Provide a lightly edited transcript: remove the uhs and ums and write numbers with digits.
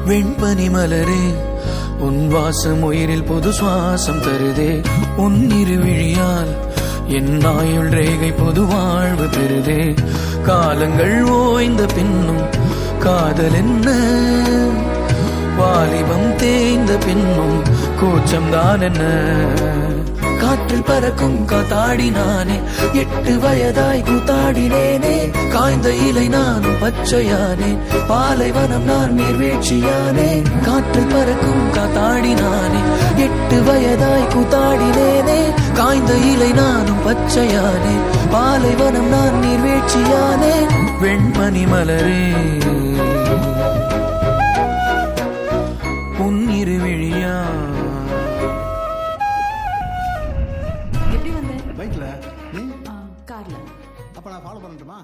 வெண்பனி மலரே உன் வாசம் உயிரில் புது சுவாசம் தருதே. உன் இருவிழியால் என் ஆயுள் ரேகை பொது வாழ்வு பெறுதே. காலங்கள் ஓய்ந்த பின்னும் காதல் என்ன, வாலிபம் தேய்ந்த பின்னும் கூச்சம்தான் என்ன. காற்றில் பறக்கும் காத்தாடி நானே, 8 வயதாய் கூத்தாடினேனே. காய்ந்த இலை நானும் பச்சையானே, பாலைவனம் நான் நீர்வீழ்ச்சியானே. காற்றில் பறக்கும் காத்தாடி நானே, 8 வயதாய் கூத்தாடினேனே. காய்ந்த இலை நானும் பச்சையானே, பாலைவனம் நான் நீர்வீழ்ச்சியானே. வெண்பனி மலரே உன் இருவிழியா. எப்படி வந்த? பைக்ல, கார்ல. அப்ப நான் ஃபாலோ பண்ணட்டுமா?